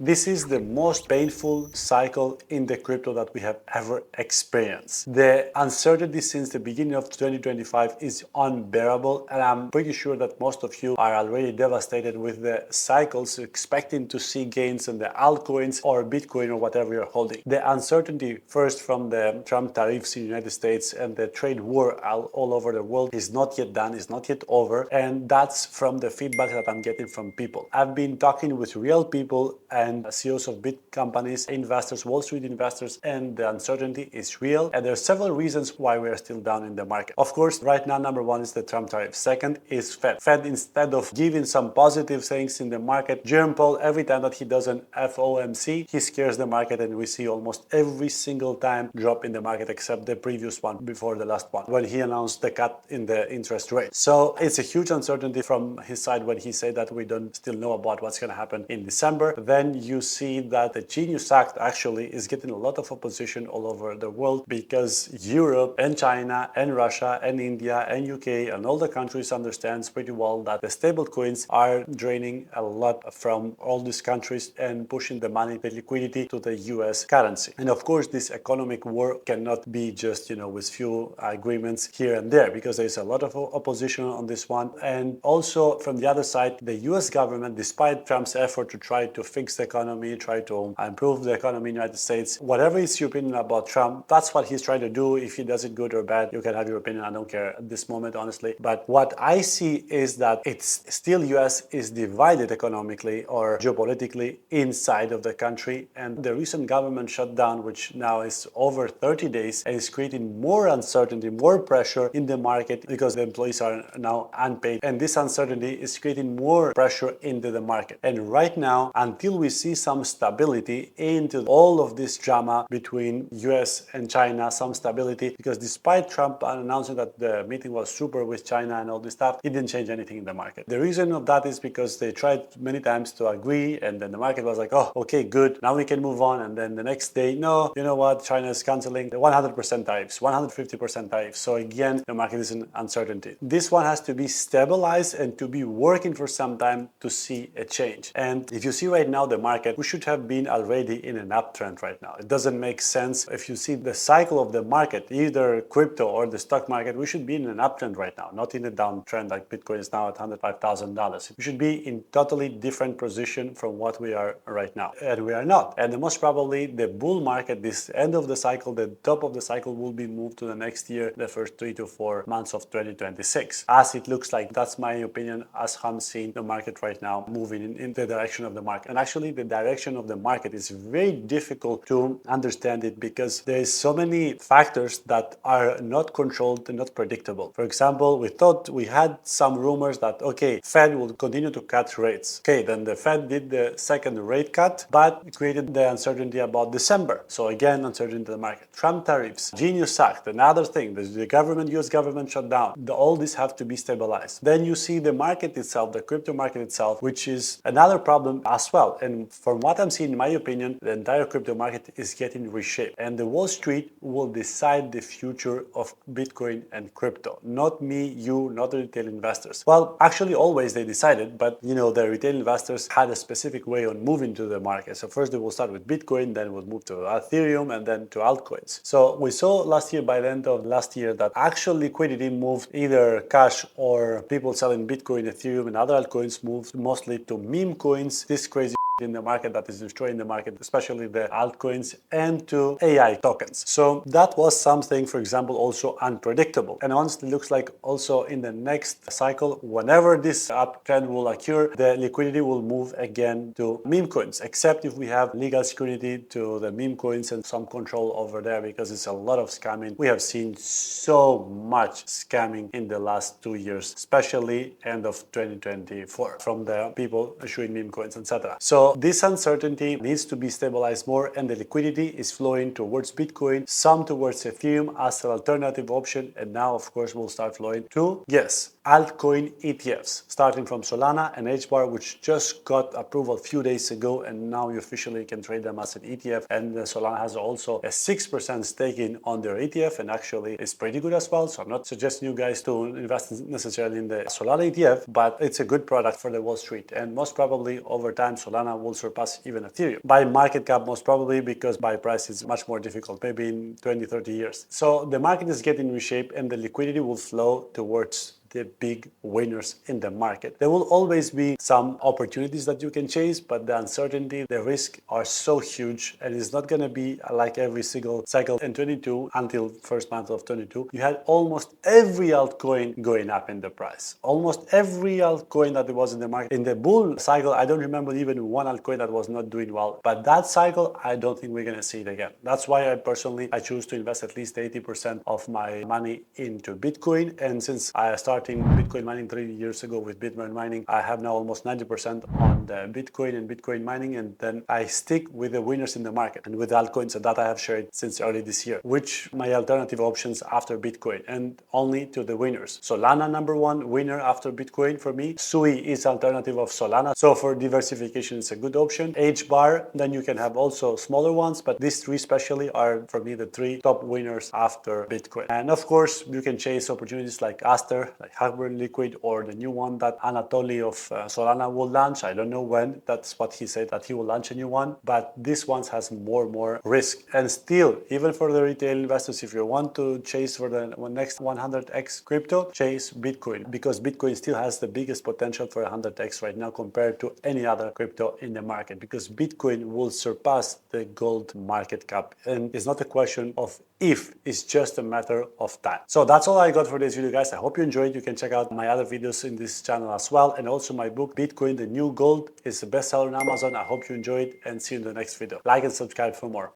This is the most painful cycle in the crypto that we have ever experienced. The uncertainty since the beginning of 2025 is unbearable, and I'm pretty sure that most of you are already devastated with the cycles, expecting to see gains in the altcoins or Bitcoin or whatever you're holding. The uncertainty first from the Trump tariffs in the United States and the trade war all over the world is not yet done, is not yet over, and that's from the feedback that I'm getting from people. I've been talking with real people and CEOs of big companies, investors, Wall Street investors, and the uncertainty is real, and there are several reasons why we are still down in the market. Of course, right now, number one is the Trump tariff. Second is Fed. Fed, instead of giving some positive things in the market, Jerome Powell, every time that he does an FOMC, he scares the market, and we see almost every single time drop in the market except the previous one before the last one, when he announced the cut in the interest rate. So it's a huge uncertainty from his side when he said that we don't still know about what's going to happen in December. Then you see that the Genius Act actually is getting a lot of opposition all over the world because Europe and China and Russia and India and UK and all the countries understands pretty well that the stable coins are draining a lot from all these countries and pushing the money, the liquidity to the US currency. And of course, this economic war cannot be just, with few agreements here and there, because there's a lot of opposition on this one. And also from the other side, the US government, despite Trump's effort to try to fix the economy, try to improve the economy in the United States, whatever is your opinion about Trump, that's what he's trying to do. If he does it good or bad, you can have your opinion. I don't care at this moment, honestly. But what I see is that it's still US is divided economically or geopolitically inside of the country. And the recent government shutdown, which now is over 30 days, and is creating more uncertainty, more pressure in the market because the employees are now unpaid. And this uncertainty is creating more pressure into the market. And right now, until we see some stability into all of this drama between US and China, some stability, because despite Trump announcing that the meeting was super with China and all this stuff, it didn't change anything in the market. The reason of that is because they tried many times to agree, and then the market was like, oh, okay, good, now we can move on. And then the next day, no, you know what, China is canceling the 100% tariffs, 150% tariffs. So again, the market is in uncertainty. This one has to be stabilized and to be working for some time to see a change. And if you see right now the market, we should have been already in an uptrend right now. It doesn't make sense. If you see the cycle of the market, either crypto or the stock market, we should be in an uptrend right now, not in a downtrend like Bitcoin is now at $105,000. We should be in totally different position from what we are right now. And we are not. And the most probably the bull market, this end of the cycle, the top of the cycle will be moved to the next year, the first 3 to 4 months of 2026. As it looks like, that's my opinion, as I'm seeing the market right now moving in the direction of the market. And actually the direction of the market is very difficult to understand it because there is so many factors that are not controlled and not predictable. For example, we had some rumors that, okay, Fed will continue to cut rates. Okay, then the Fed did the second rate cut, but it created the uncertainty about December. So again, uncertainty in the market. Trump tariffs, Genius Act, another thing, the government, US government shut down. All these have to be stabilized. Then you see the market itself, the crypto market itself, which is another problem as well. And from what I'm seeing, in my opinion, the entire crypto market is getting reshaped. And the Wall Street will decide the future of Bitcoin and crypto. Not me, you, not the retail investors. Well, actually always they decided, but the retail investors had a specific way on moving to the market. So first they will start with Bitcoin, then will move to Ethereum, and then to altcoins. So we saw last year, by the end of last year, that actual liquidity moved either cash or people selling Bitcoin, Ethereum, and other altcoins moved mostly to meme coins. This crazy in the market that is destroying the market, especially the altcoins, and to AI tokens. So that was something, for example, also unpredictable. And honestly, looks like also in the next cycle, whenever this uptrend will occur, the liquidity will move again to meme coins, except if we have legal security to the meme coins and some control over there, because it's a lot of scamming. We have seen so much scamming in the last 2 years, especially end of 2024, from the people issuing meme coins, etc. So this uncertainty needs to be stabilized more, and the liquidity is flowing towards Bitcoin, some towards Ethereum as an alternative option, and now of course will start flowing to, yes, altcoin ETFs, starting from Solana and HBAR, which just got approval a few days ago, and now you officially can trade them as an ETF. And Solana has also a 6% stake in on their ETF, and actually it's pretty good as well. So I'm not suggesting you guys to invest necessarily in the Solana ETF, but it's a good product for the Wall Street. And most probably over time, Solana will surpass even Ethereum. By market cap, most probably, because by price is much more difficult, maybe in 20, 30 years. So the market is getting reshaped and the liquidity will flow towards the big winners in the market. There will always be some opportunities that you can chase, but the uncertainty, the risk are so huge, and it's not going to be like every single cycle. In 22 until first month of 22, you had almost every altcoin going up in the price. Almost every altcoin that was in the market. In the bull cycle, I don't remember even one altcoin that was not doing well. But that cycle, I don't think we're going to see it again. That's why I choose to invest at least 80% of my money into Bitcoin. And since I started Bitcoin mining 3 years ago with Bitcoin mining, I have now almost 90% on the Bitcoin and Bitcoin mining, and then I stick with the winners in the market and with altcoins that I have shared since early this year, which my alternative options after Bitcoin, and only to the winners. Solana, number one winner after Bitcoin for me. SUI is alternative of Solana, so for diversification it's a good option. HBAR, then you can have also smaller ones, but these three especially are for me the three top winners after Bitcoin. And of course you can chase opportunities like Aster, like Hardware Liquid, or the new one that Anatoly of Solana will launch. I don't know when. That's what he said, that he will launch a new one. But this one has more risk. And still, even for the retail investors, if you want to chase for the next 100x crypto, chase Bitcoin, because Bitcoin still has the biggest potential for 100x right now compared to any other crypto in the market, because Bitcoin will surpass the gold market cap. And it's not a question of if, it's just a matter of time. So that's all I got for this video, guys. I hope you enjoyed. You can check out my other videos in this channel as well, and also my book Bitcoin the New Gold is a bestseller on Amazon. I hope you enjoyed, and see you in the next video. Like and subscribe for more.